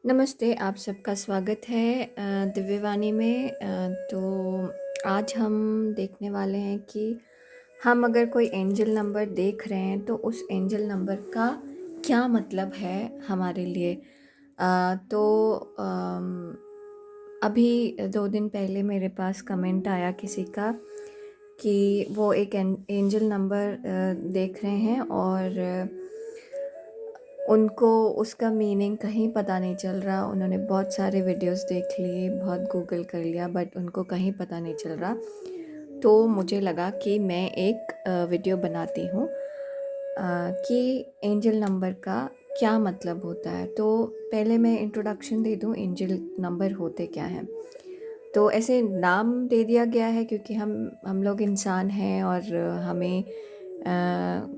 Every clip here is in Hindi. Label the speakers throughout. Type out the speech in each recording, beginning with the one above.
Speaker 1: नमस्ते, आप सबका स्वागत है दिव्यवाणी में। तो आज हम देखने वाले हैं कि हम अगर कोई एंजल नंबर देख रहे हैं तो उस एंजल नंबर का क्या मतलब है हमारे लिए। तो अभी 2 दिन पहले मेरे पास कमेंट आया किसी का कि वो एक एंजल नंबर देख रहे हैं और उनको उसका मीनिंग कहीं पता नहीं चल रहा। उन्होंने बहुत सारे वीडियोस देख लिए, बहुत गूगल कर लिया, बट उनको कहीं पता नहीं चल रहा। तो मुझे लगा कि मैं एक वीडियो बनाती हूँ कि एंजल नंबर का क्या मतलब होता है। तो पहले मैं इंट्रोडक्शन दे दूँ, एंजल नंबर होते क्या हैं। तो ऐसे नाम दे दिया गया है क्योंकि हम लोग इंसान हैं और हमें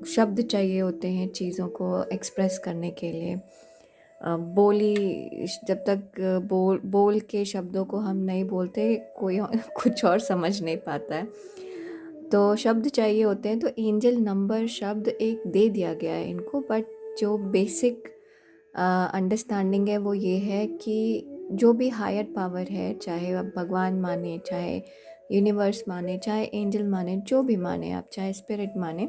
Speaker 1: शब्द चाहिए होते हैं चीज़ों को एक्सप्रेस करने के लिए। बोली जब तक बोल के शब्दों को हम नहीं बोलते, कोई कुछ और समझ नहीं पाता है। तो शब्द चाहिए होते हैं, तो एंजल नंबर शब्द एक दे दिया गया है इनको, बट जो बेसिक अंडरस्टैंडिंग है वो ये है कि जो भी हायर पावर है, चाहे आप भगवान माने, चाहे यूनिवर्स माने, चाहे एंजल माने, जो भी माने आप, चाहे स्पिरिट माने,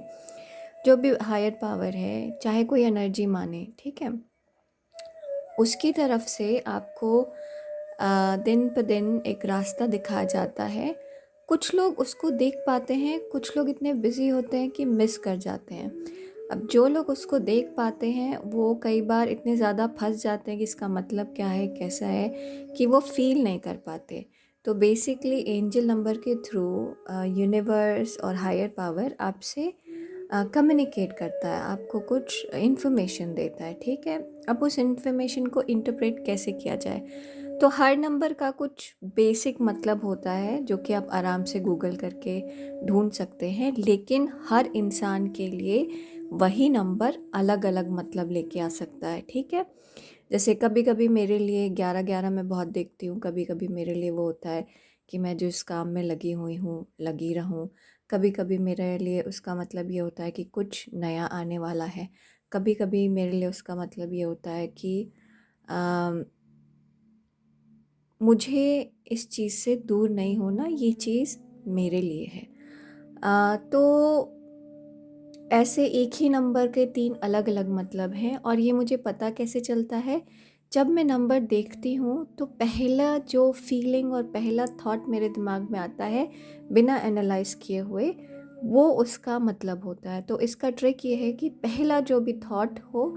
Speaker 1: जो भी हायर पावर है, चाहे कोई एनर्जी माने, ठीक है, उसकी तरफ से आपको दिन प दिन एक रास्ता दिखाया जाता है। कुछ लोग उसको देख पाते हैं, कुछ लोग इतने बिजी होते हैं कि मिस कर जाते हैं। अब जो लोग उसको देख पाते हैं वो कई बार इतने ज़्यादा फंस जाते हैं कि इसका मतलब क्या है, कैसा है, कि वो फील नहीं कर पाते। तो बेसिकली एंजल नंबर के थ्रू यूनिवर्स और हायर पावर आपसे कम्युनिकेट करता है, आपको कुछ इन्फॉर्मेशन देता है, ठीक है। अब उस इन्फॉर्मेशन को इंटरप्रेट कैसे किया जाए, तो हर नंबर का कुछ बेसिक मतलब होता है जो कि आप आराम से गूगल करके ढूंढ सकते हैं, लेकिन हर इंसान के लिए वही नंबर अलग अलग मतलब लेके आ सकता है, ठीक है। जैसे कभी कभी मेरे लिए 11-11 मैं बहुत देखती हूँ, कभी कभी मेरे लिए वो होता है कि मैं जिस काम में लगी हुई हूँ लगी रहूँ। कभी कभी मेरे लिए उसका मतलब ये होता है कि कुछ नया आने वाला है। कभी कभी मेरे लिए उसका मतलब ये होता है कि मुझे इस चीज़ से दूर नहीं होना, ये चीज़ मेरे लिए है। तो ऐसे एक ही नंबर के 3 अलग-अलग मतलब हैं और ये मुझे पता कैसे चलता है, जब मैं नंबर देखती हूँ तो पहला जो फीलिंग और पहला थॉट मेरे दिमाग में आता है, बिना एनालाइज़ किए हुए, वो उसका मतलब होता है। तो इसका ट्रिक ये है कि पहला जो भी थॉट हो,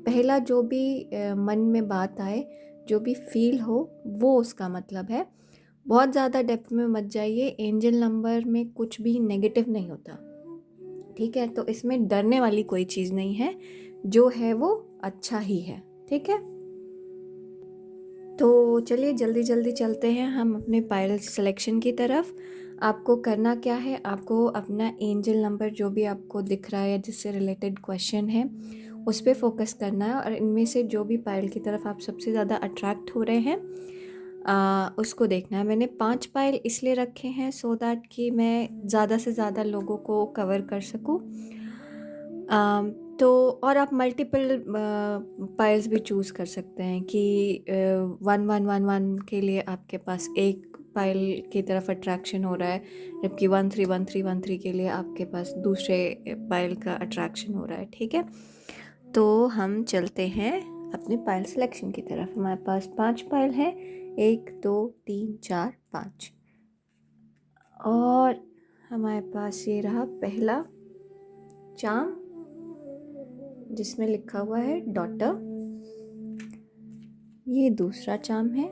Speaker 1: पहला जो भी मन में बात आए, जो भी फ़ील हो, वो उसका मतलब है। बहुत ज़्यादा डेप्थ में मत जाइए, एंजल नंबर में कुछ भी नेगेटिव नहीं होता, ठीक है। तो इसमें डरने वाली कोई चीज़ नहीं है, जो है वो अच्छा ही है, ठीक है। तो चलिए जल्दी जल्दी चलते हैं हम अपने पायल सिलेक्शन की तरफ। आपको करना क्या है, आपको अपना एंजल नंबर जो भी आपको दिख रहा है जिससे रिलेटेड क्वेश्चन है उस पर फोकस करना है, और इनमें से जो भी पायल की तरफ आप सबसे ज़्यादा अट्रैक्ट हो रहे हैं उसको देखना है। मैंने 5 पायल इसलिए रखे हैं सो दैट कि मैं ज़्यादा से ज़्यादा लोगों को कवर कर सकूँ। तो और आप मल्टीपल पाइल्स भी चूज़ कर सकते हैं कि 1111 के लिए आपके पास एक पाइल की तरफ अट्रैक्शन हो रहा है, जबकि 131313 के लिए आपके पास दूसरे पाइल का अट्रैक्शन हो रहा है, ठीक है। तो हम चलते हैं अपने पाइल सिलेक्शन की तरफ। हमारे पास 5 पाइल है, 1 2 3 4 5, और हमारे पास ये रहा पहला चाम जिसमें लिखा हुआ है डॉटर। ये दूसरा चाम है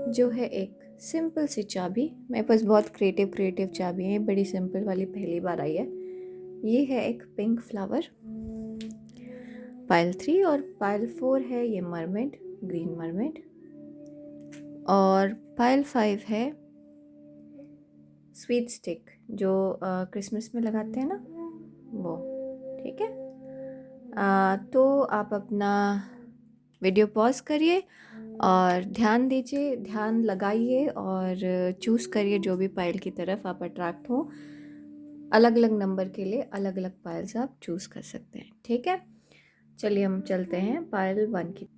Speaker 1: जो है एक सिंपल सी चाबी। मेरे पास बहुत क्रिएटिव चाबी है, बड़ी सिंपल वाली पहली बार आई है। ये है एक पिंक फ्लावर, पाइल 3, और पाइल 4 है ये मरमेड, ग्रीन मरमेड, और पाइल 5 है स्वीट स्टिक जो क्रिसमस में लगाते हैं ना, वो, ठीक है। तो आप अपना वीडियो पॉज करिए और ध्यान दीजिए, ध्यान लगाइए और चूज़ करिए जो भी पाइल की तरफ आप अट्रैक्ट हो। अलग अलग नंबर के लिए अलग अलग पाइल्स आप चूज़ कर सकते हैं, ठीक है। चलिए हम चलते हैं पाइल 1 की।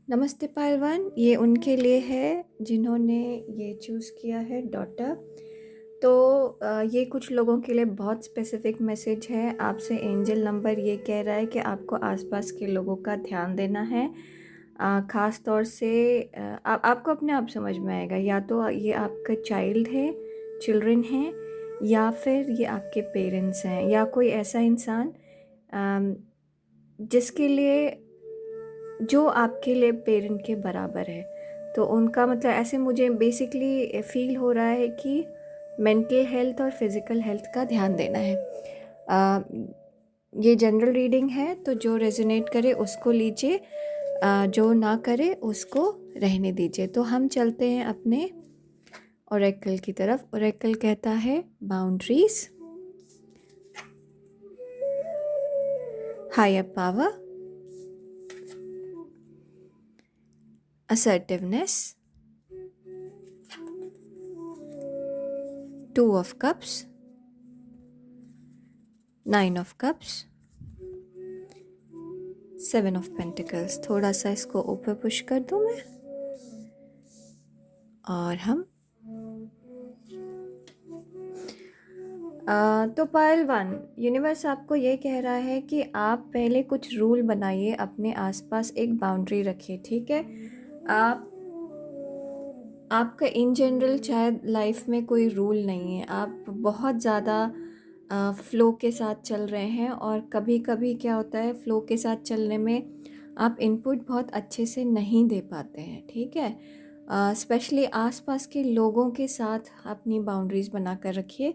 Speaker 1: नमस्ते पहलवान, ये उनके लिए है जिन्होंने ये चूज़ किया है डॉटर। तो ये कुछ लोगों के लिए बहुत स्पेसिफिक मैसेज है। आपसे एंजल नंबर ये कह रहा है कि आपको आसपास के लोगों का ध्यान देना है। ख़ास तौर से आपको अपने आप समझ में आएगा, या तो ये आपका चाइल्ड है, चिल्ड्रन हैं, या फिर ये आपके पेरेंट्स हैं, या कोई ऐसा इंसान अम, जिसके लिए जो आपके लिए पेरेंट के बराबर है। तो उनका मतलब ऐसे मुझे बेसिकली फ़ील हो रहा है कि मेंटल हेल्थ और फिज़िकल हेल्थ का ध्यान देना है। अ, ये जनरल रीडिंग है, तो जो रेजोनेट करे उसको लीजिए, जो ना करे उसको रहने दीजिए। तो हम चलते हैं अपने ओरेकल की तरफ। ओरेकल कहता है boundaries, higher power, assertiveness, two of cups, nine of cups, seven of pentacles. थोड़ा सा इसको ऊपर पुश कर दूँ मैं, और हम तो पायल वन, यूनिवर्स आपको ये कह रहा है कि आप पहले कुछ रूल बनाइए, अपने आसपास एक बाउंड्री रखिए, ठीक है। आप आपका इन जनरल शायद लाइफ में कोई रूल नहीं है, आप बहुत ज़्यादा फ़्लो के साथ चल रहे हैं, और कभी कभी क्या होता है, फ़्लो के साथ चलने में आप इनपुट बहुत अच्छे से नहीं दे पाते हैं, ठीक है। स्पेशली आसपास के लोगों के साथ अपनी बाउंड्रीज़ बना कर रखिए,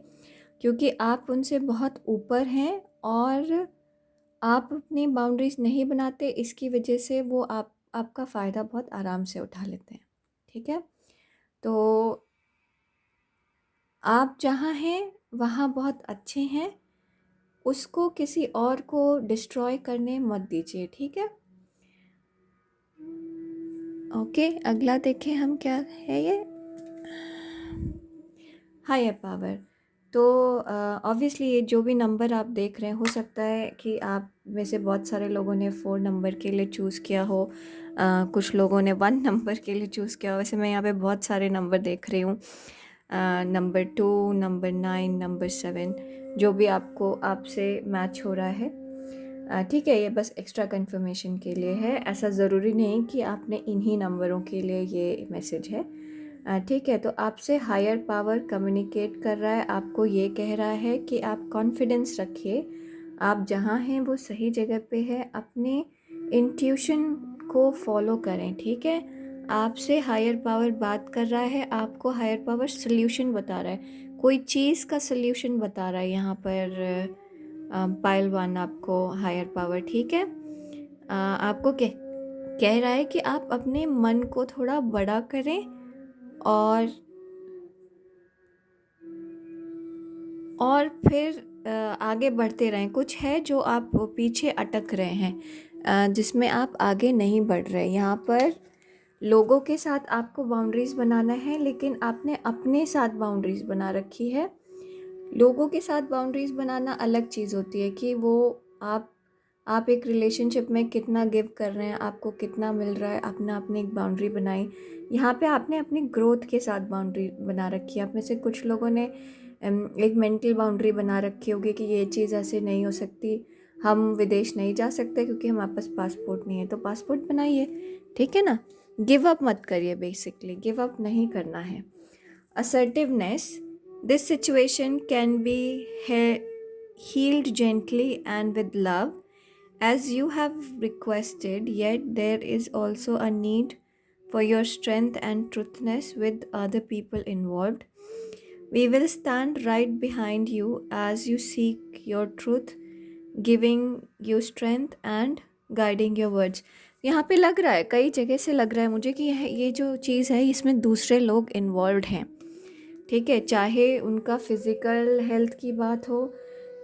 Speaker 1: क्योंकि आप उनसे बहुत ऊपर हैं, और आप अपनी बाउंड्रीज़ नहीं बनाते, इसकी वजह से वो आपका फ़ायदा बहुत आराम से उठा लेते हैं, ठीक है। तो आप जहाँ हैं वहाँ बहुत अच्छे हैं, उसको किसी और को डिस्ट्रॉय करने मत दीजिए, ठीक है। ओके, अगला देखें हम क्या है ये, हायर पावर। तो ऑब्वियसली ये जो भी नंबर आप देख रहे हैं, हो सकता है कि आप में से बहुत सारे लोगों ने 4 नंबर के लिए चूज़ किया हो, कुछ लोगों ने 1 नंबर के लिए चूज़ किया हो। वैसे मैं यहाँ पे बहुत सारे नंबर देख रही हूँ, नंबर 2, नंबर 9, नंबर 7, जो भी आपको आपसे मैच हो रहा है, ठीक है। ये बस एक्स्ट्रा कंफर्मेशन के लिए है, ऐसा ज़रूरी नहीं कि आपने इन्हीं नंबरों के लिए ये मैसेज है, ठीक है। तो आपसे हायर पावर कम्युनिकेट कर रहा है, आपको ये कह रहा है कि आप कॉन्फिडेंस रखिए, आप जहाँ हैं वो सही जगह पे है, अपने इंट्यूशन को फॉलो करें, ठीक है। आपसे हायर पावर बात कर रहा है, आपको हायर पावर सल्यूशन बता रहा है, कोई चीज़ का सल्यूशन बता रहा है यहाँ पर पाइल वन आपको हायर पावर, ठीक है। आपको कह रहा है कि आप अपने मन को थोड़ा बड़ा करें, और फिर आगे बढ़ते रहें। कुछ है जो आप पीछे अटक रहे हैं, जिसमें आप आगे नहीं बढ़ रहे। यहाँ पर लोगों के साथ आपको बाउंड्रीज़ बनाना है, लेकिन आपने अपने साथ बाउंड्रीज़ बना रखी है। लोगों के साथ बाउंड्रीज़ बनाना अलग चीज़ होती है, कि वो आप एक रिलेशनशिप में कितना गिव कर रहे हैं, आपको कितना मिल रहा है, आपने एक बाउंड्री बनाई। यहाँ पे आपने अपनी ग्रोथ के साथ बाउंड्री बना रखी है। आप में से कुछ लोगों ने एक मेंटल बाउंड्री बना रखी होगी कि ये चीज़ ऐसे नहीं हो सकती, हम विदेश नहीं जा सकते क्योंकि हमारे पास पासपोर्ट नहीं है। तो पासपोर्ट बनाइए, ठीक है ना। गिव अप मत करिए, बेसिकली गिव अप नहीं करना है। Assertiveness, this situation can be healed gently and with love as you have requested, yet there is also a need for your strength and truthness with other people involved. We will stand right behind you as you seek your truth, giving you strength and guiding your words. यहाँ पे लग रहा है, कई जगह से लग रहा है मुझे कि ये जो चीज़ है इसमें दूसरे लोग इन्वॉल्व हैं, ठीक है। चाहे उनका फिज़िकल हेल्थ की बात हो,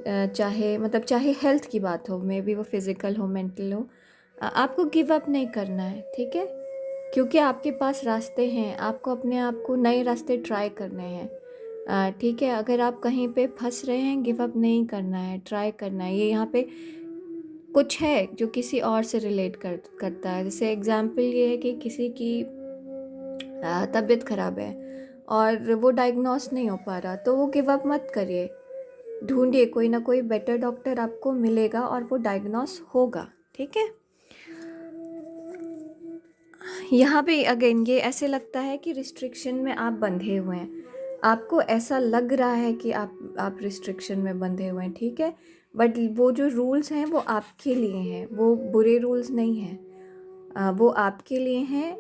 Speaker 1: चाहे हेल्थ की बात हो, मे बी वो फिज़िकल हो, मेंटल हो, आपको गिव अप नहीं करना है, ठीक है। क्योंकि आपके पास रास्ते हैं, आपको अपने आप को नए रास्ते ट्राई करने हैं, ठीक है। अगर आप कहीं पे फंस रहे हैं, गिव अप नहीं करना है, ट्राई करना है। ये यहाँ पे कुछ है जो किसी और से रिलेट करता है। जैसे एग्जाम्पल ये है कि किसी की तबीयत ख़राब है और वो डायग्नोस नहीं हो पा रहा, तो वो गिव अप मत करिए, ढूंढिए, कोई ना कोई बेटर डॉक्टर आपको मिलेगा और वो डायग्नोस होगा। ठीक है। यहाँ पे अगेन ये ऐसे लगता है कि रिस्ट्रिक्शन में आप बंधे हुए हैं, आपको ऐसा लग रहा है कि आप रिस्ट्रिक्शन में बंधे हुए हैं, ठीक है, बट वो जो रूल्स हैं वो आपके लिए हैं, वो बुरे रूल्स नहीं हैं, वो आपके लिए हैं।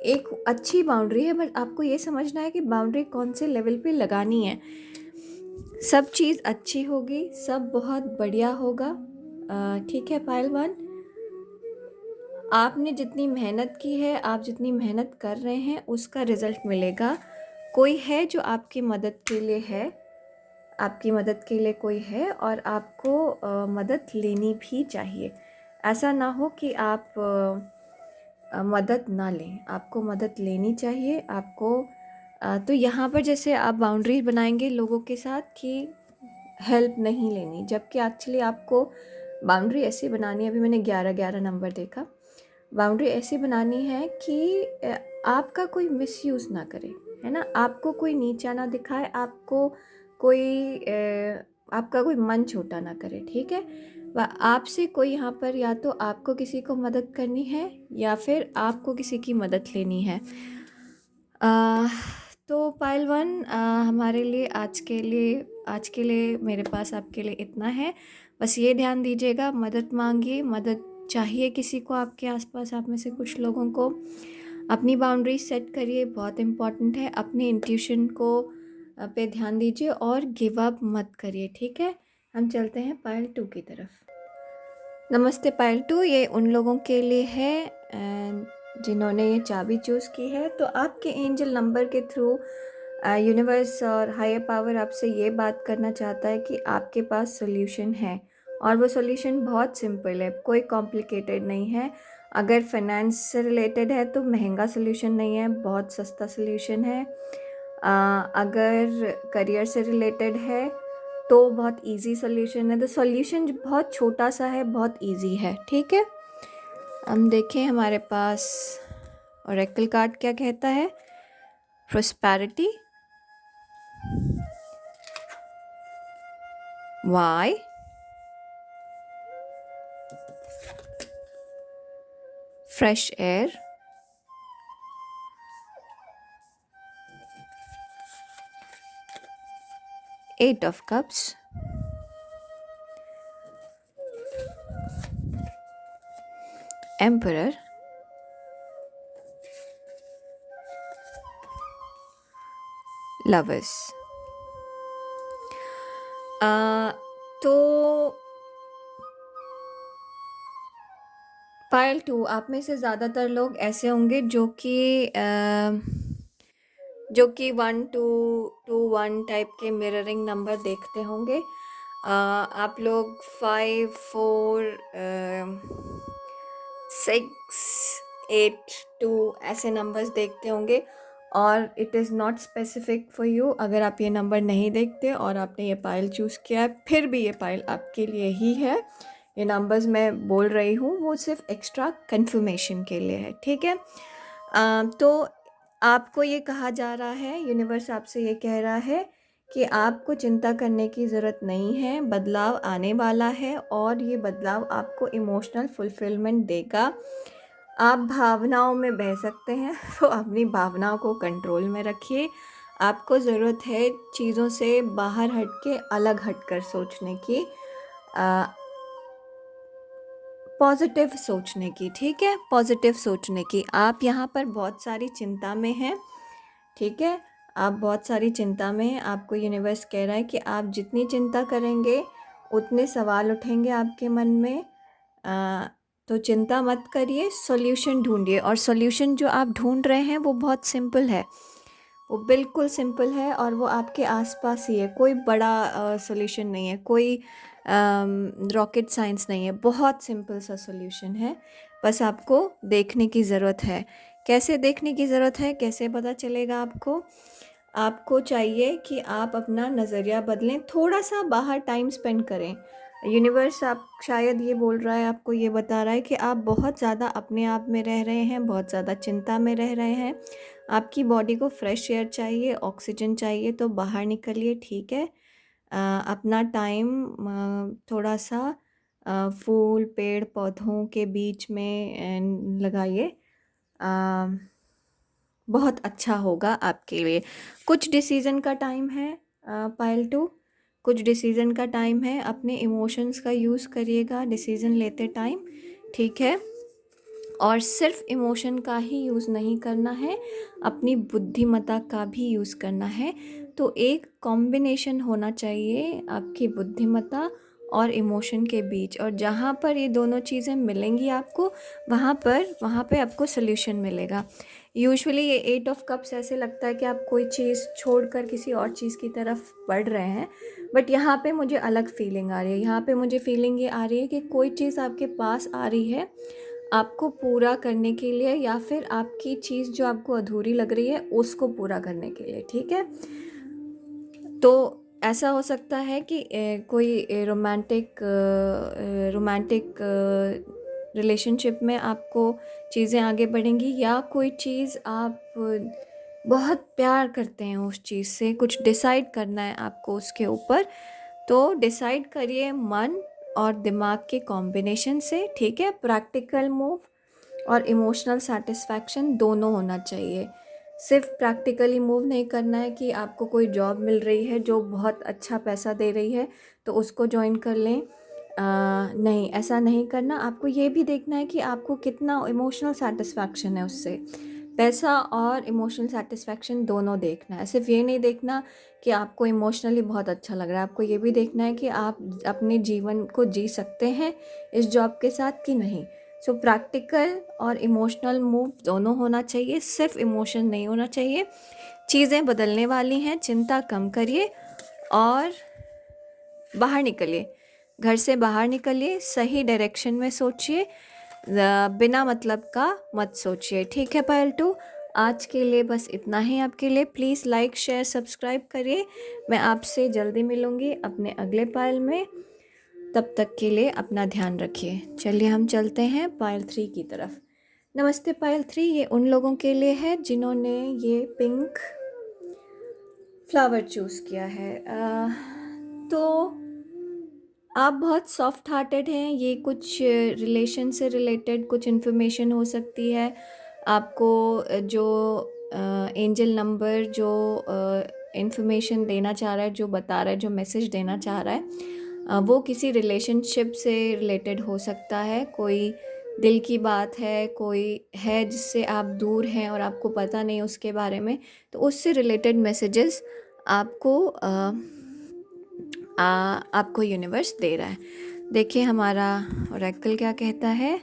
Speaker 1: एक अच्छी बाउंड्री है, बट आपको ये समझना है कि बाउंड्री कौन से लेवल पे लगानी है। सब चीज़ अच्छी होगी, सब बहुत बढ़िया होगा। ठीक है पायल 1, आपने जितनी मेहनत की है, आप जितनी मेहनत कर रहे हैं, उसका रिज़ल्ट मिलेगा। कोई है जो आपकी मदद के लिए है, आपकी मदद के लिए कोई है और आपको मदद लेनी भी चाहिए। ऐसा ना हो कि आप मदद ना लें, आपको मदद लेनी चाहिए। आपको तो यहाँ पर जैसे आप बाउंड्री बनाएंगे लोगों के साथ कि हेल्प नहीं लेनी, जबकि एक्चुअली आपको बाउंड्री ऐसी बनानी है, अभी मैंने 11-11 नंबर देखा, बाउंड्री ऐसी बनानी है कि आपका कोई मिसयूज़ ना करे, है ना, आपको कोई नीचा ना दिखाए, आपको कोई आपका कोई मन छोटा ना करे। ठीक है। आपसे कोई यहाँ पर या तो आपको किसी को मदद करनी है या फिर आपको किसी की मदद लेनी है। तो पायल 1, हमारे लिए आज के लिए मेरे पास आपके लिए इतना है। बस ये ध्यान दीजिएगा, मदद मांगिए, मदद चाहिए किसी को आपके आसपास, आप में से कुछ लोगों को। अपनी बाउंड्री सेट करिए, बहुत इम्पॉर्टेंट है। अपने इंट्यूशन को पे ध्यान दीजिए और गिव अप मत करिए। ठीक है। हम चलते हैं पायल 2 की तरफ। नमस्ते पायल 2, ये उन लोगों के लिए है जिन्होंने ये चाबी चूज़ की है। तो आपके एंजल नंबर के थ्रू यूनिवर्स और हायर पावर आपसे ये बात करना चाहता है कि आपके पास सोल्यूशन है, और वो सोल्यूशन बहुत सिंपल है, कोई कॉम्प्लिकेटेड नहीं है। अगर फाइनेंस से रिलेटेड है तो महंगा सोल्यूशन नहीं है, बहुत सस्ता सोल्यूशन है। अगर करियर से रिलेटेड है तो बहुत इजी सोल्यूशन है। तो सोल्यूशन बहुत छोटा सा है, बहुत इजी है। ठीक है। हम देखें हमारे पास ओरेकल कार्ड क्या कहता है। Prosperity, Y, fresh air, eight of cups, emperor, lovers. तो पायल 2, आप में से ज़्यादातर लोग ऐसे होंगे जो कि 1-2-2-1 टाइप के मिररिंग नंबर देखते होंगे। आप लोग 5-4-6-8-2 ऐसे नंबर्स देखते होंगे, और it is not specific for you. अगर आप ये नंबर नहीं देखते और आपने ये पायल चूज़ किया है, फिर भी ये पायल आपके लिए ही है। ये नंबर्स मैं बोल रही हूँ वो सिर्फ एक्स्ट्रा कंफर्मेशन के लिए है। ठीक है। तो आपको ये कहा जा रहा है, यूनिवर्स आपसे ये कह रहा है कि आपको चिंता करने की ज़रूरत नहीं है, बदलाव आने वाला है और ये बदलाव आपको इमोशनल फुलफिलमेंट देगा। आप भावनाओं में बह सकते हैं तो अपनी भावनाओं को कंट्रोल में रखिए। आपको ज़रूरत है चीज़ों से बाहर हट के, अलग हटकर सोचने की, पॉजिटिव सोचने की। ठीक है, पॉजिटिव सोचने की। आप यहाँ पर बहुत सारी चिंता में हैं। ठीक है, आप बहुत सारी चिंता में हैं। आपको यूनिवर्स कह रहा है कि आप जितनी चिंता करेंगे उतने सवाल उठेंगे आपके मन में। तो चिंता मत करिए, सॉल्यूशन ढूंढिए, और सॉल्यूशन जो आप ढूंढ रहे हैं वो बहुत सिंपल है, वो बिल्कुल सिंपल है, और वो आपके आसपास ही है। कोई बड़ा सॉल्यूशन नहीं है, कोई रॉकेट साइंस नहीं है, बहुत सिंपल सा सॉल्यूशन है। बस आपको देखने की ज़रूरत है। कैसे देखने की ज़रूरत है, कैसे पता चलेगा आपको? आपको चाहिए कि आप अपना नज़रिया बदलें, थोड़ा सा बाहर टाइम स्पेंड करें। यूनिवर्स आप शायद ये बोल रहा है, आपको ये बता रहा है कि आप बहुत ज़्यादा अपने आप में रह रहे हैं, बहुत ज़्यादा चिंता में रह रहे हैं। आपकी बॉडी को फ्रेश एयर चाहिए, ऑक्सीजन चाहिए, तो बाहर निकलिए, ठीक है। अपना टाइम थोड़ा सा फूल पेड़ पौधों के बीच में लगाइए। बहुत अच्छा होगा आपके लिए। कुछ डिसीज़न का टाइम है पायल टू, कुछ डिसीज़न का टाइम है। अपने इमोशंस का यूज़ करिएगा डिसीज़न लेते टाइम, ठीक है। और सिर्फ इमोशन का ही यूज़ नहीं करना है, अपनी बुद्धिमत्ता का भी यूज़ करना है। तो एक कॉम्बिनेशन होना चाहिए आपकी बुद्धिमत्ता और इमोशन के बीच, और जहाँ पर ये दोनों चीज़ें मिलेंगी आपको, वहाँ पे आपको सल्यूशन मिलेगा। यूजुअली ये 8 ऑफ कप्स ऐसे लगता है कि आप कोई चीज़ छोड़कर किसी और चीज़ की तरफ बढ़ रहे हैं, बट यहाँ पे मुझे अलग फीलिंग आ रही है। यहाँ पे मुझे फीलिंग ये आ रही है कि कोई चीज़ आपके पास आ रही है आपको पूरा करने के लिए, या फिर आपकी चीज़ जो आपको अधूरी लग रही है उसको पूरा करने के लिए, ठीक है। तो ऐसा हो सकता है कि कोई रोमांटिक रिलेशनशिप में आपको चीज़ें आगे बढ़ेंगी, या कोई चीज़ आप बहुत प्यार करते हैं उस चीज़ से, कुछ डिसाइड करना है आपको उसके ऊपर। तो डिसाइड करिए मन और दिमाग के कॉम्बिनेशन से, ठीक है। प्रैक्टिकल मूव और इमोशनल सेटिस्फैक्शन दोनों होना चाहिए। सिर्फ प्रैक्टिकली मूव नहीं करना है कि आपको कोई जॉब मिल रही है जो बहुत अच्छा पैसा दे रही है तो उसको ज्वाइन कर लें। नहीं, ऐसा नहीं करना। आपको ये भी देखना है कि आपको कितना इमोशनल सेटिस्फैक्शन है उससे। पैसा और इमोशनल सेटिस्फैक्शन दोनों देखना है। सिर्फ ये नहीं देखना कि आपको इमोशनली बहुत अच्छा लग रहा है, आपको ये भी देखना है कि आप अपने जीवन को जी सकते हैं इस जॉब के साथ कि नहीं। सो प्रैक्टिकल और इमोशनल मूव दोनों होना चाहिए, सिर्फ इमोशन नहीं होना चाहिए। चीज़ें बदलने वाली हैं, चिंता कम करिए और बाहर निकलिए, घर से बाहर निकलिए, सही डायरेक्शन में सोचिए, बिना मतलब का मत सोचिए, ठीक है पायल टू। आज के लिए बस इतना ही आपके लिए। प्लीज़ लाइक शेयर सब्सक्राइब करिए। मैं आपसे जल्दी मिलूँगी अपने अगले पायल में। तब तक के लिए अपना ध्यान रखिए। चलिए हम चलते हैं पायल 3 की तरफ। नमस्ते पायल 3, ये उन लोगों के लिए है जिन्होंने ये पिंक फ्लावर चूज़ किया है। तो आप बहुत सॉफ्ट हार्टेड हैं। ये कुछ रिलेशन से रिलेटेड कुछ इन्फॉर्मेशन हो सकती है। आपको जो एंजल नंबर जो इन्फॉर्मेशन देना चाह रहा है, जो बता रहा है, जो मैसेज देना चाह रहा है, वो किसी रिलेशनशिप से रिलेटेड हो सकता है। कोई दिल की बात है, कोई है जिससे आप दूर हैं और आपको पता नहीं उसके बारे में, तो उससे रिलेटेड मैसेजेस आपको आपको यूनिवर्स दे रहा है। देखिए हमारा ओरेकल क्या कहता है।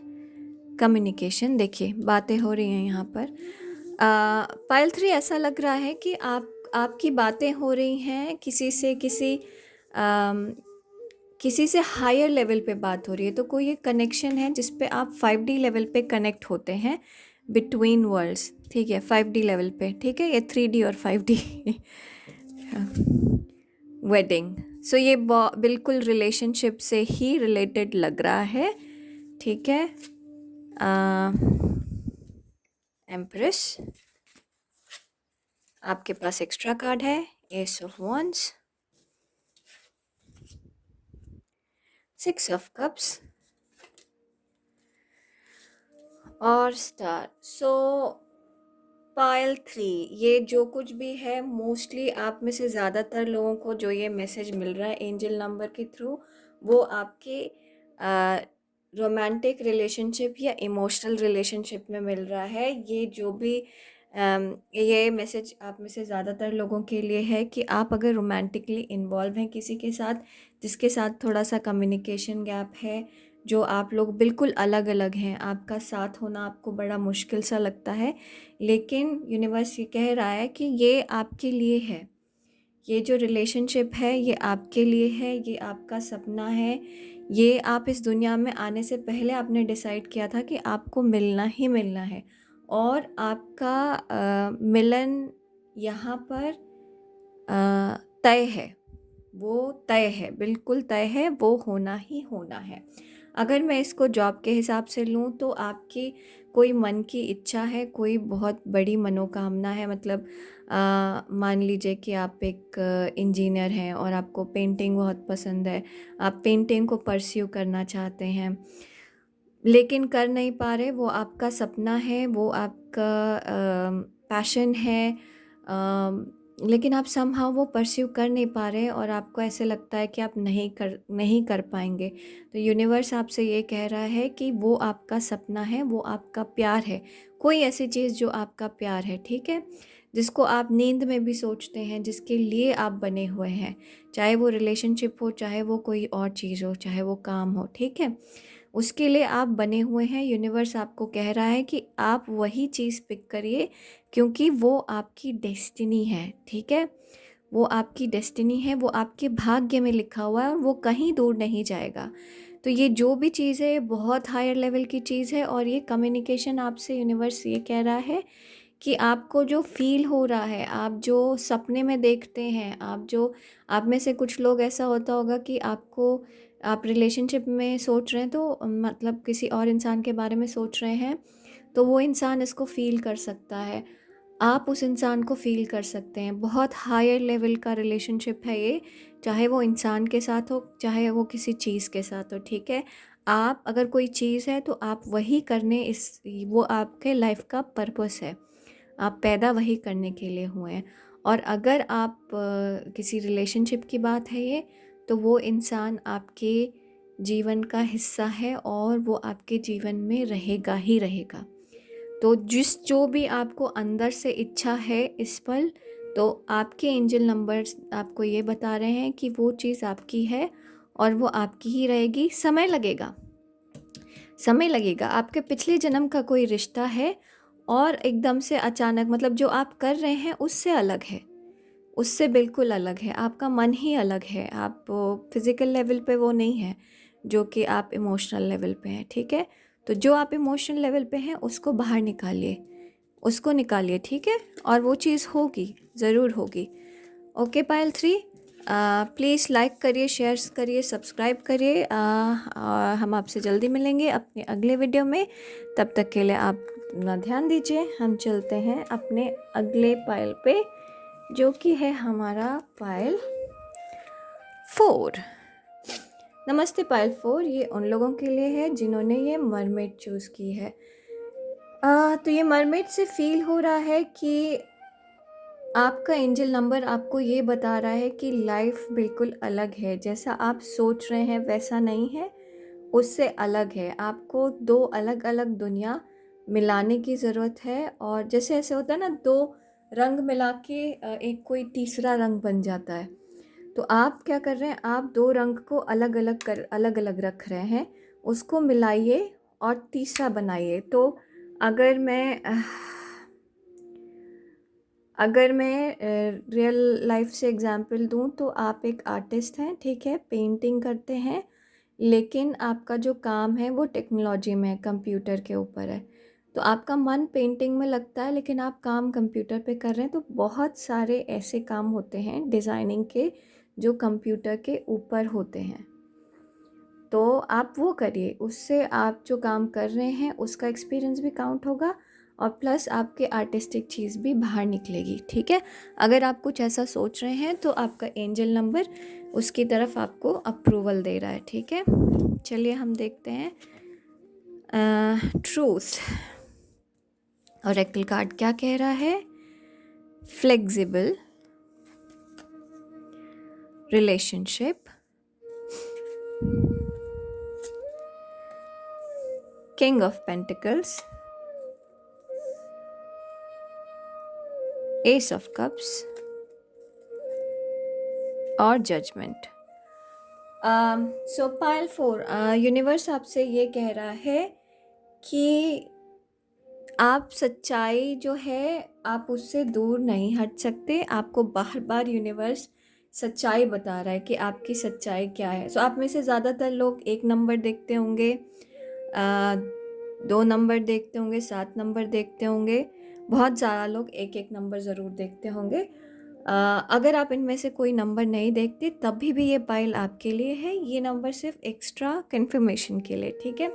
Speaker 1: कम्युनिकेशन, देखिए बातें हो रही हैं यहाँ पर। पायल 3, ऐसा लग रहा है कि आपकी बातें हो रही हैं किसी से हायर लेवल पे बात हो रही है। तो कोई एक कनेक्शन है जिस पे आप 5D लेवल पे कनेक्ट होते हैं बिटवीन वर्ल्ड्स, ठीक है। 5D लेवल पे, ठीक है। ये 3D और 5D वेडिंग। सो ये बिल्कुल रिलेशनशिप से ही रिलेटेड लग रहा है, ठीक है। एम्प्रेस, आपके पास एक्स्ट्रा कार्ड है, S of wands, 6 of cups और स्टार। सो पायल 3, ये जो कुछ भी है, मोस्टली आप में से ज़्यादातर लोगों को जो ये मैसेज मिल रहा है एंजल नंबर के थ्रू, वो आपके रोमांटिक रिलेशनशिप या इमोशनल रिलेशनशिप में मिल रहा है। ये जो भी ये मैसेज आप में से ज़्यादातर लोगों के लिए है कि आप अगर रोमांटिकली इन्वॉल्व हैं किसी के साथ जिसके साथ थोड़ा सा कम्युनिकेशन गैप है, जो आप लोग बिल्कुल अलग अलग हैं, आपका साथ होना आपको बड़ा मुश्किल सा लगता है, लेकिन यूनिवर्स ये कह रहा है कि ये आपके लिए है। ये जो रिलेशनशिप है ये आपके लिए है, ये आपका सपना है। ये आप इस दुनिया में आने से पहले आपने डिसाइड किया था कि आपको मिलना ही मिलना है, और आपका मिलन यहाँ पर तय है। वो तय है, बिल्कुल तय है, वो होना ही होना है। अगर मैं इसको जॉब के हिसाब से लूँ तो आपकी कोई मन की इच्छा है, कोई बहुत बड़ी मनोकामना है, मतलब मान लीजिए कि आप एक इंजीनियर हैं और आपको पेंटिंग बहुत पसंद है, आप पेंटिंग को परस्यू करना चाहते हैं लेकिन कर नहीं पा रहे, वो आपका सपना है, वो आपका पैशन है, लेकिन आप समहाउ वो परस्यू कर नहीं पा रहे और आपको ऐसे लगता है कि आप नहीं कर पाएंगे। तो यूनिवर्स आपसे ये कह रहा है कि वो आपका सपना है, वो आपका प्यार है, कोई ऐसी चीज़ जो आपका प्यार है, ठीक है, जिसको आप नींद में भी सोचते हैं, जिसके लिए आप बने हुए हैं, चाहे वो रिलेशनशिप हो, चाहे वो कोई और चीज़ हो, चाहे वो काम हो, ठीक है, उसके लिए आप बने हुए हैं। यूनिवर्स आपको कह रहा है कि आप वही चीज़ पिक करिए, क्योंकि वो आपकी डेस्टिनी है, ठीक है, वो आपकी डेस्टिनी है, वो आपके भाग्य में लिखा हुआ है और वो कहीं दूर नहीं जाएगा। तो ये जो भी चीज़ है, ये बहुत हायर लेवल की चीज़ है और ये कम्युनिकेशन आपसे यूनिवर्स ये कह रहा है कि आपको जो फ़ील हो रहा है, आप जो सपने में देखते हैं, आप में से कुछ लोग ऐसा होता होगा कि आप रिलेशनशिप में सोच रहे हैं, तो मतलब किसी और इंसान के बारे में सोच रहे हैं, तो वो इंसान इसको फ़ील कर सकता है, आप उस इंसान को फ़ील कर सकते हैं। बहुत हायर लेवल का रिलेशनशिप है ये, चाहे वो इंसान के साथ हो, चाहे वो किसी चीज़ के साथ हो, ठीक है। आप अगर कोई चीज़ है तो आप वही करने इस वो आपके लाइफ का पर्पस है, आप पैदा वही करने के लिए हुए हैं। और अगर आप किसी रिलेशनशिप की बात है ये, तो वो इंसान आपके जीवन का हिस्सा है और वो आपके जीवन में रहेगा ही रहेगा। तो जो भी आपको अंदर से इच्छा है इस पल, तो आपके एंजल नंबर्स आपको ये बता रहे हैं कि वो चीज़ आपकी है और वो आपकी ही रहेगी। समय लगेगा, आपके पिछले जन्म का कोई रिश्ता है और एकदम से अचानक, मतलब जो आप कर रहे हैं उससे अलग है, उससे बिल्कुल अलग है, आपका मन ही अलग है, आप फिज़िकल लेवल पे वो नहीं है जो कि आप इमोशनल लेवल पे हैं, ठीक है। तो जो आप इमोशनल लेवल पे हैं उसको बाहर निकालिए, उसको निकालिए, ठीक है, और वो चीज़ होगी, ज़रूर होगी। ओके पायल 3, प्लीज़ लाइक करिए, शेयर करिए, सब्सक्राइब करिए। हम आपसे जल्दी मिलेंगे अपने अगले वीडियो में, तब तक के लिए आप अपना ध्यान दीजिए। हम चलते हैं अपने अगले पायल पे, जो कि है हमारा पायल 4। नमस्ते पायल 4, ये उन लोगों के लिए है जिन्होंने ये मरमेड चूज़ की है। तो ये मरमेड से फील हो रहा है कि आपका एंजल नंबर आपको ये बता रहा है कि लाइफ बिल्कुल अलग है, जैसा आप सोच रहे हैं वैसा नहीं है, उससे अलग है। आपको दो अलग अलग दुनिया मिलाने की ज़रूरत है, और जैसे ऐसे होता है ना, दो रंग मिला के एक कोई तीसरा रंग बन जाता है। तो आप क्या कर रहे हैं, आप दो रंग को अलग अलग रख रहे हैं, उसको मिलाइए और तीसरा बनाइए। तो अगर मैं रियल लाइफ से एग्जांपल दूं, तो आप एक आर्टिस्ट हैं, ठीक है, पेंटिंग करते हैं, लेकिन आपका जो काम है वो टेक्नोलॉजी में, कंप्यूटर के ऊपर है। तो आपका मन पेंटिंग में लगता है लेकिन आप काम कंप्यूटर पे कर रहे हैं। तो बहुत सारे ऐसे काम होते हैं डिज़ाइनिंग के जो कंप्यूटर के ऊपर होते हैं, तो आप वो करिए, उससे आप जो काम कर रहे हैं उसका एक्सपीरियंस भी काउंट होगा और प्लस आपके आर्टिस्टिक चीज़ भी बाहर निकलेगी, ठीक है। अगर आप कुछ ऐसा सोच रहे हैं तो आपका एंजल नंबर उसकी तरफ आपको अप्रूवल दे रहा है, ठीक है। चलिए हम देखते हैं ट्रूथ, ऑरेकल कार्ड क्या कह रहा है। Flexible relationship, king of pentacles, S of cups और जजमेंट। सो पाइल 4, यूनिवर्स आपसे ये कह रहा है कि आप सच्चाई जो है आप उससे दूर नहीं हट सकते। आपको बार बार यूनिवर्स सच्चाई बता रहा है कि आपकी सच्चाई क्या है। सो आप में से ज़्यादातर लोग 1 नंबर देखते होंगे, 2 नंबर देखते होंगे, 7 नंबर देखते होंगे, बहुत ज़्यादा लोग 1 1 नंबर ज़रूर देखते होंगे। अगर आप इनमें से कोई नंबर नहीं देखते तभी भी ये पाइल आपके लिए है। ये नंबर सिर्फ एक्स्ट्रा कंफर्मेशन के लिए, ठीक है।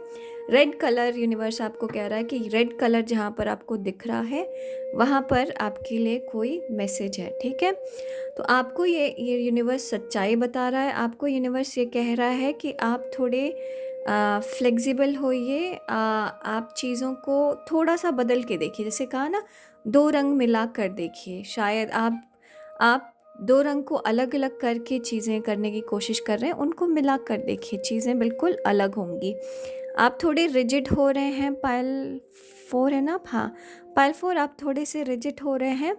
Speaker 1: रेड कलर यूनिवर्स आपको कह रहा है कि रेड कलर जहाँ पर आपको दिख रहा है वहाँ पर आपके लिए कोई मैसेज है, ठीक है। तो आपको ये यूनिवर्स सच्चाई बता रहा है। आपको यूनिवर्स ये कह रहा है कि आप थोड़े फ्लेक्सिबल होइए। आप चीज़ों को थोड़ा सा बदल के देखिए। जैसे कहा ना, दो रंग मिला कर देखिए। शायद आप दो रंग को अलग अलग करके चीज़ें करने की कोशिश कर रहे हैं, उनको मिला कर देखिए, चीज़ें बिल्कुल अलग होंगी। आप थोड़े रिजिड हो रहे हैं, पाइल 4 है ना, हाँ पाइल 4, आप थोड़े से रिजिड हो रहे हैं।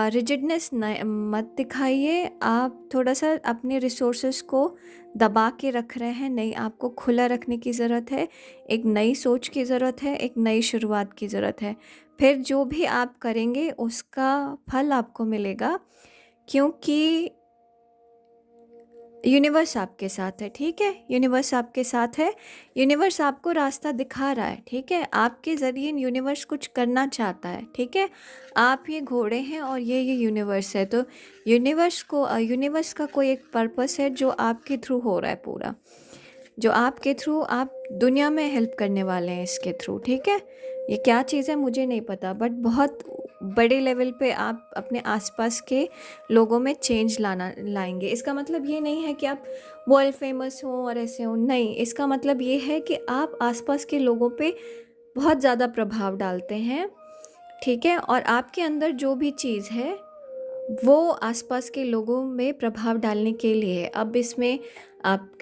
Speaker 1: रिजिडनेस मत दिखाइए। आप थोड़ा सा अपने रिसोर्सेस को दबा के रख रहे हैं, नहीं, आपको खुला रखने की ज़रूरत है। एक नई सोच की ज़रूरत है, एक नई शुरुआत की ज़रूरत है। फिर जो भी आप करेंगे उसका फल आपको मिलेगा, क्योंकि यूनिवर्स आपके साथ है, ठीक है। यूनिवर्स आपके साथ है। यूनिवर्स आपको रास्ता दिखा रहा है, ठीक है। आपके ज़रिए यूनिवर्स कुछ करना चाहता है, ठीक है। आप ये घोड़े हैं और ये यूनिवर्स है। तो यूनिवर्स का कोई एक पर्पस है जो आपके थ्रू हो रहा है पूरा, जो आपके थ्रू आप दुनिया में हेल्प करने वाले हैं इसके थ्रू, ठीक है। ये क्या चीज़ है मुझे नहीं पता, बट बहुत बड़े लेवल पे आप अपने आसपास के लोगों में चेंज लाएंगे। इसका मतलब ये नहीं है कि आप वर्ल्ड फेमस हो और ऐसे हो, नहीं। इसका मतलब ये है कि आप आसपास के लोगों पे बहुत ज़्यादा प्रभाव डालते हैं, ठीक है। और आपके अंदर जो भी चीज़ है वो आसपास के लोगों में प्रभाव डालने के लिए है। अब इसमें आप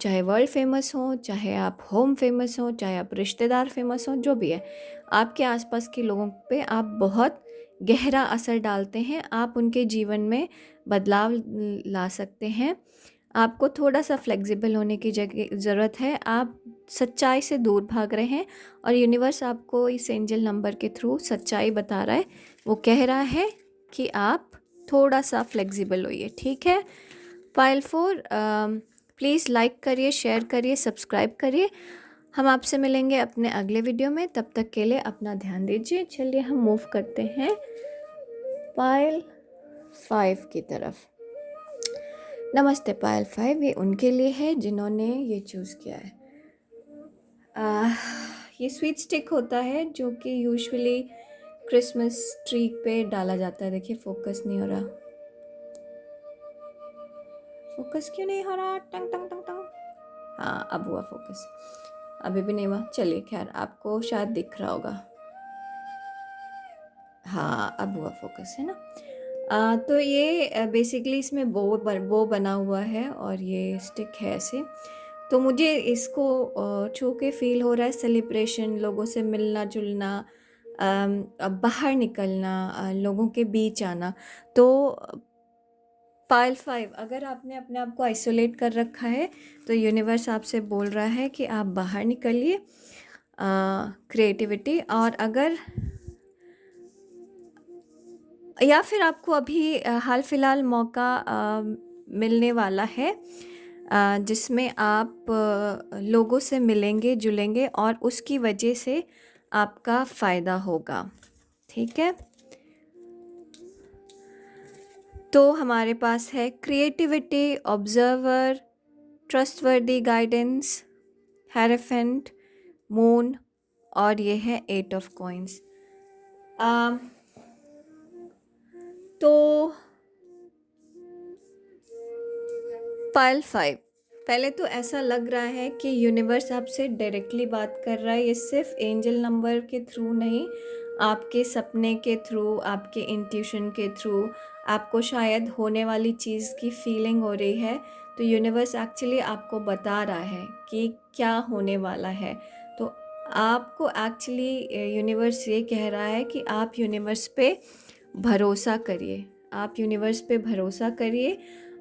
Speaker 1: चाहे वर्ल्ड फेमस हो, चाहे आप होम फेमस हो, चाहे आप रिश्तेदार फेमस हो, जो भी है, आपके आसपास के लोगों पे आप बहुत गहरा असर डालते हैं। आप उनके जीवन में बदलाव ला सकते हैं। आपको थोड़ा सा फ्लेक्सिबल होने की जगह ज़रूरत है। आप सच्चाई से दूर भाग रहे हैं और यूनिवर्स आपको इस एंजल नंबर के थ्रू सच्चाई बता रहा है। वो कह रहा है कि आप थोड़ा सा फ्लेक्सिबल होइए, ठीक है। पाइल 4, प्लीज़ लाइक करिए, शेयर करिए, सब्सक्राइब करिए। हम आपसे मिलेंगे अपने अगले वीडियो में। तब तक के लिए अपना ध्यान दीजिए। चलिए हम मूव करते हैं पाइल 5 की तरफ। नमस्ते पायल 5, ये उनके लिए है जिन्होंने ये चूज़ किया है। ये स्वीट स्टिक होता है जो कि यूजुअली क्रिसमस ट्री पे डाला जाता है। देखिए फोकस नहीं हो रहा, फोकस क्यों नहीं हो रहा, टंग टंग टंग टंग। हाँ अब हुआ फोकस, अभी भी नहीं हुआ। चलिए खैर, आपको शायद दिख रहा होगा। हाँ अब हुआ फोकस, है ना। तो ये बेसिकली इसमें बो बना हुआ है और ये स्टिक है ऐसे। तो मुझे इसको छू के फील हो रहा है सेलिब्रेशन, लोगों से मिलना जुलना, बाहर निकलना, लोगों के बीच आना। तो पाइल 5, अगर आपने अपने आप को आइसोलेट कर रखा है तो यूनिवर्स आपसे बोल रहा है कि आप बाहर निकलिए, क्रिएटिविटी। और अगर या फिर आपको अभी हाल फिलहाल मौका मिलने वाला है जिसमें आप लोगों से मिलेंगे जुलेंगे और उसकी वजह से आपका फ़ायदा होगा, ठीक है। तो हमारे पास है क्रिएटिविटी, ऑब्जर्वर, ट्रस्टवर्दी गाइडेंस, हेरेफेंट, मून, और ये है 8 ऑफ कॉइंस। तो पाइल 5, पहले तो ऐसा लग रहा है कि यूनिवर्स आपसे डायरेक्टली बात कर रहा है। ये सिर्फ एंजल नंबर के थ्रू नहीं, आपके सपने के थ्रू, आपके इंट्यूशन के थ्रू, आपको शायद होने वाली चीज़ की फीलिंग हो रही है। तो यूनिवर्स एक्चुअली आपको बता रहा है कि क्या होने वाला है। तो आपको एक्चुअली यूनिवर्स ये कह रहा है कि आप यूनिवर्स पे भरोसा करिए, आप यूनिवर्स पे भरोसा करिए।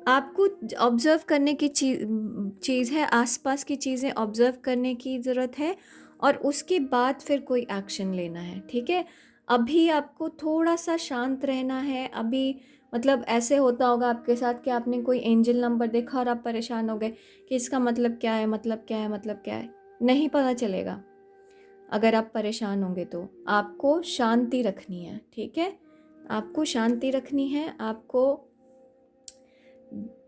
Speaker 1: आपको ऑब्ज़र्व करने की चीज़ है, आसपास की चीज़ें ऑब्ज़र्व करने की ज़रूरत है और उसके बाद फिर कोई एक्शन लेना है, ठीक है। अभी आपको थोड़ा सा शांत रहना है। अभी मतलब ऐसे होता होगा आपके साथ कि आपने कोई एंजल नंबर देखा और आप परेशान हो गए कि इसका मतलब क्या है, मतलब क्या है, मतलब क्या है। नहीं पता चलेगा अगर आप परेशान होंगे। तो आपको शांति रखनी है, ठीक है। आपको शांति रखनी है। आपको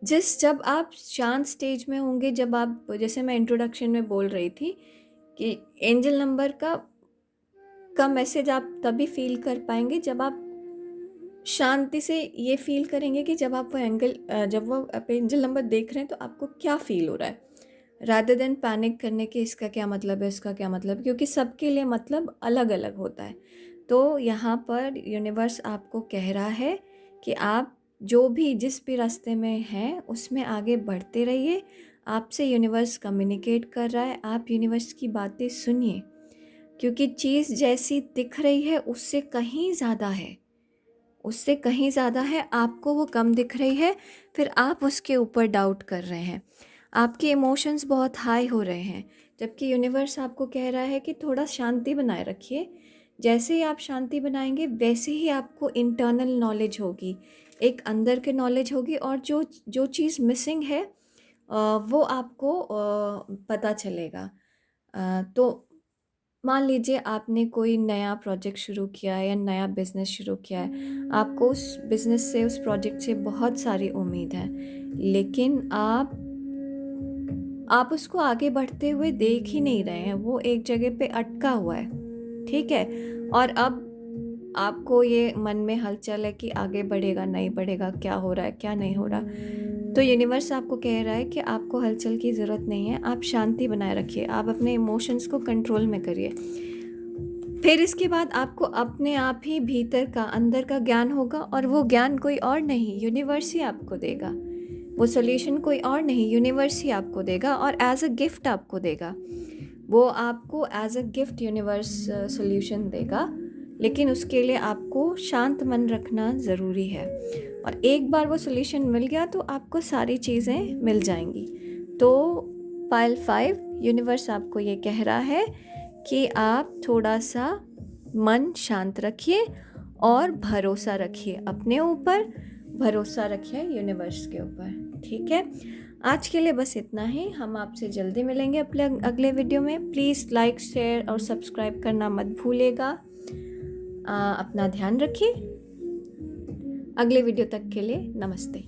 Speaker 1: जब आप शांत स्टेज में होंगे, जब आप, जैसे मैं इंट्रोडक्शन में बोल रही थी कि एंजल नंबर का मैसेज आप तभी फील कर पाएंगे जब आप शांति से ये फील करेंगे कि जब आप एंजल नंबर देख रहे हैं तो आपको क्या फील हो रहा है, रादर देन पैनिक करने के इसका क्या मतलब है, इसका क्या मतलब है, क्योंकि सबके लिए मतलब अलग अलग होता है। तो यहाँ पर यूनिवर्स आपको कह रहा है कि आप जो भी जिस भी रास्ते में हैं उसमें आगे बढ़ते रहिए। आपसे यूनिवर्स कम्युनिकेट कर रहा है, आप यूनिवर्स की बातें सुनिए, क्योंकि चीज़ जैसी दिख रही है उससे कहीं ज़्यादा है, उससे कहीं ज़्यादा है। आपको वो कम दिख रही है, फिर आप उसके ऊपर डाउट कर रहे हैं, आपके इमोशंस बहुत हाई हो रहे हैं, जबकि यूनिवर्स आपको कह रहा है कि थोड़ा शांति बनाए रखिए। जैसे ही आप शांति बनाएंगे वैसे ही आपको इंटरनल नॉलेज होगी, एक अंदर के नॉलेज होगी, और जो जो चीज़ मिसिंग है वो आपको पता चलेगा। तो मान लीजिए आपने कोई नया प्रोजेक्ट शुरू किया है या नया बिज़नेस शुरू किया है, आपको उस बिज़नेस से, उस प्रोजेक्ट से बहुत सारी उम्मीद है, लेकिन आप उसको आगे बढ़ते हुए देख ही नहीं रहे हैं, वो एक जगह पे अटका हुआ है, ठीक है। और अब आपको ये मन में हलचल है कि आगे बढ़ेगा नहीं बढ़ेगा, क्या हो रहा है क्या नहीं हो रहा। तो यूनिवर्स आपको कह रहा है कि आपको हलचल की ज़रूरत नहीं है, आप शांति बनाए रखिए, आप अपने इमोशंस को कंट्रोल में करिए। फिर इसके बाद आपको अपने आप ही भीतर का, अंदर का ज्ञान होगा, और वो ज्ञान कोई और नहीं, यूनिवर्स ही आपको देगा। वो सॉल्यूशन कोई और नहीं, यूनिवर्स ही आपको देगा, और एज अ गिफ्ट आपको देगा। वो आपको as a gift universe solution देगा, लेकिन उसके लिए आपको शांत मन रखना ज़रूरी है। और एक बार वो सॉल्यूशन मिल गया तो आपको सारी चीज़ें मिल जाएंगी। तो पाइल 5 यूनिवर्स आपको ये कह रहा है कि आप थोड़ा सा मन शांत रखिए और भरोसा रखिए अपने ऊपर, भरोसा रखिए यूनिवर्स के ऊपर, ठीक है। आज के लिए बस इतना ही, हम आपसे जल्दी मिलेंगे अपने अगले वीडियो में। प्लीज़ लाइक, शेयर और सब्सक्राइब करना मत भूलिएगा। अपना ध्यान रखिए। अगले वीडियो तक के लिए नमस्ते।